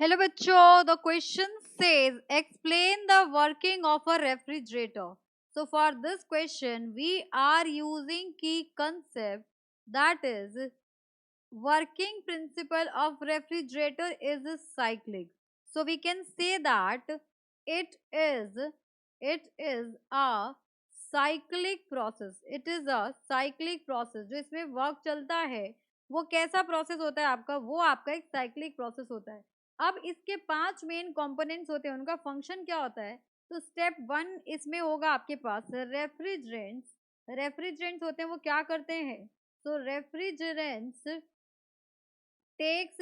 Hello बच्चों, the question says explain the working of a refrigerator. So for this question we are using key concept, that is working principle of refrigerator is cyclic. So we can say that it is a cyclic process. It is a cyclic process. जो इसमें work चलता है वो कैसा process होता है आपका, वो आपका एक साइक्लिक प्रोसेस होता है. अब इसके 5 मेन कंपोनेंट्स होते हैं, उनका फंक्शन क्या होता है. तो स्टेप 1 इसमें होगा आपके पास रेफ्रिजरेंट्स. रेफ्रिजरेंट्स होते हैं वो क्या करते हैं. तो refrigerants takes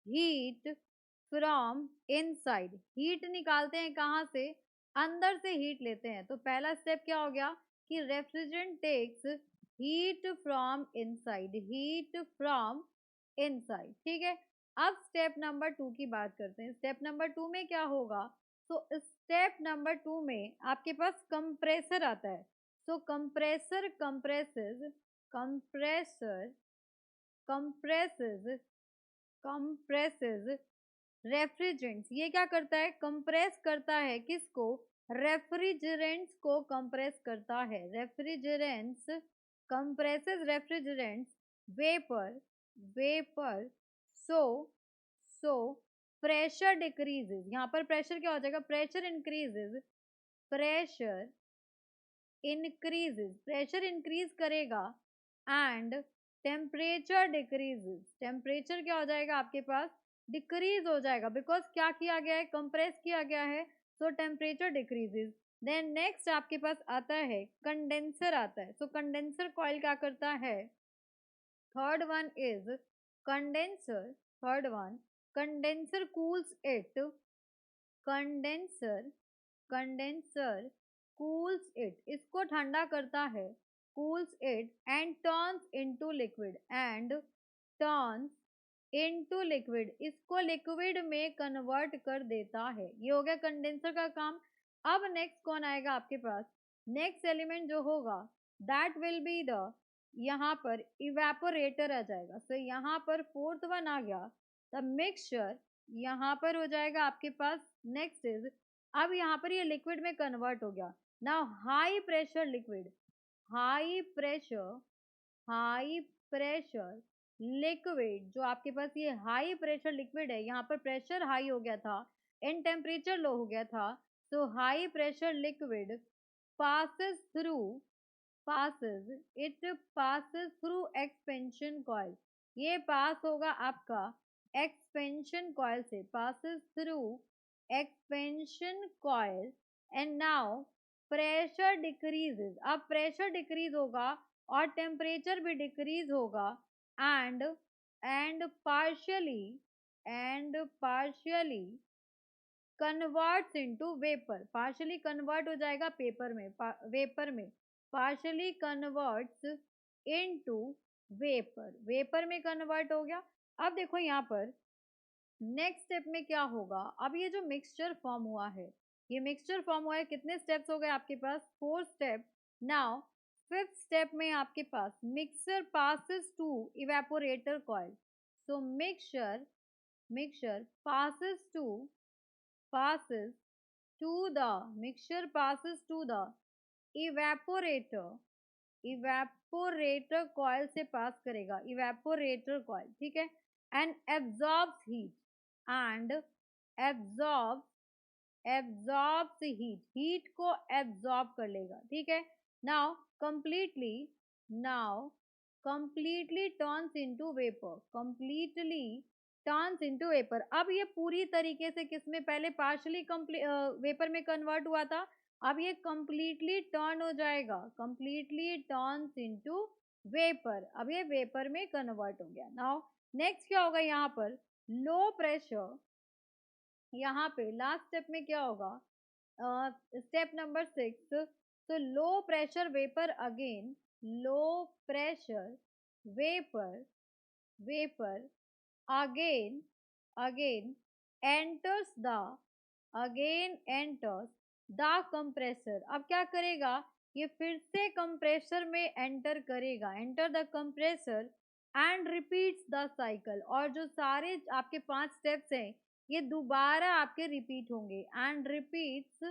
heat from inside. Heat निकालते हैं कहाँ से, अंदर से हीट लेते हैं. तो पहला स्टेप क्या हो गया कि refrigerant takes heat from inside. Heat from inside, ठीक है. अब स्टेप नंबर 2 की बात करते हैं. स्टेप नंबर 2 में क्या होगा. तो स्टेप नंबर 2 में आपके पास कंप्रेसर आता है. सो कंप्रेसर compresses रेफ्रिजरेंट्स. ये क्या करता है, कंप्रेस करता है किसको, रेफ्रिजरेंट्स को कंप्रेस करता है. Refrigerants compresses refrigerants vapour. So pressure decreases. यहाँ पर प्रेशर क्या हो जाएगा, प्रेशर इंक्रीज करेगा एंड टेम्परेचर डिक्रीजेस. टेम्परेचर क्या हो जाएगा आपके पास, डिक्रीज हो जाएगा. बिकॉज क्या किया गया है, कंप्रेस किया गया है. So temperature decreases. Then next आपके पास आता है कंडेंसर आता है. सो कंडेंसर कॉइल क्या करता है. Third one is condenser. Condenser cools it. Condenser cools it, इसको ठंडा करता है. Cools it and turns into liquid. इसको लिक्विड में कन्वर्ट कर देता है. ये हो गया कंडेंसर का काम. अब नेक्स्ट कौन आएगा आपके पास, नेक्स्ट एलिमेंट जो होगा दैट विल बी द, यहाँ पर इवेपोरेटर आ जाएगा. सो यहाँ पर फोर्थ वन आ गया द मिक्सचर. यहाँ पर हो जाएगा आपके पास नेक्स्ट इज, अब यहाँ पर ये लिक्विड में कन्वर्ट हो गया. Now high pressure liquid, high pressure liquid. जो आपके पास ये हाई प्रेशर लिक्विड है, यहाँ पर प्रेशर हाई हो गया था एंड टेम्परेचर लो हो गया था. So high pressure liquid passes through expansion coil. ये पास होगा आपका एक्सपेंशन कॉइल से. passes through expansion coil and now pressure decreases. अब प्रेशर डिक्रीज होगा और टेम्परेचर भी डिक्रीज होगा and partially converts into vapour. Partially convert हो जाएगा वेपर में. पार्शियली कन्वर्ट्स इनटू वेपर में कन्वर्ट हो गया. अब देखो यहाँ पर नेक्स्ट स्टेप में क्या होगा. अब ये जो मिक्सचर फॉर्म हुआ है, ये मिक्सचर फॉर्म हुआ है, कितने स्टेप्स हो गए आपके पास, 4 स्टेप. नाउ फिफ्थ स्टेप में आपके पास mixture passes to evaporator coil. So mixture passes to the evaporator coil से पास करेगा. इवेपोरेटर कॉइल, ठीक है. एंड एब्जॉर्ब्स हीट को एब्जॉर्ब कर लेगा, ठीक है. Now completely turns into vapour. अब ये पूरी तरीके से किसमें, पहले पार्शियली वेपर में कन्वर्ट हुआ था, अब ये कंप्लीटली टर्न हो जाएगा. Completely turns into vapour. अब ये वेपर में कन्वर्ट हो गया. नाउ नेक्स्ट क्या होगा, यहाँ पर लो प्रेशर. यहाँ पे लास्ट स्टेप में क्या होगा, स्टेप नंबर 6. तो low pressure vapour again again enters the compressor. अब क्या करेगा, ये फिर से कंप्रेसर में एंटर करेगा. Enter the compressor and repeats the cycle, और जो सारे आपके 5 स्टेप्स हैं ये दोबारा आपके रिपीट होंगे and repeats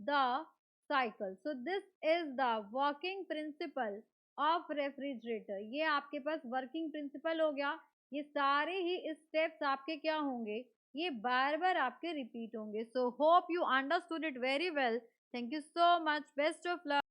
the cycle. So this is the working principle of refrigerator. ये आपके पास वर्किंग प्रिंसिपल हो गया। ये सारे ही स्टेप्स आपके क्या होंगे, ये बार बार आपके रिपीट होंगे। So hope you understood it very well. Thank you so much, best of luck.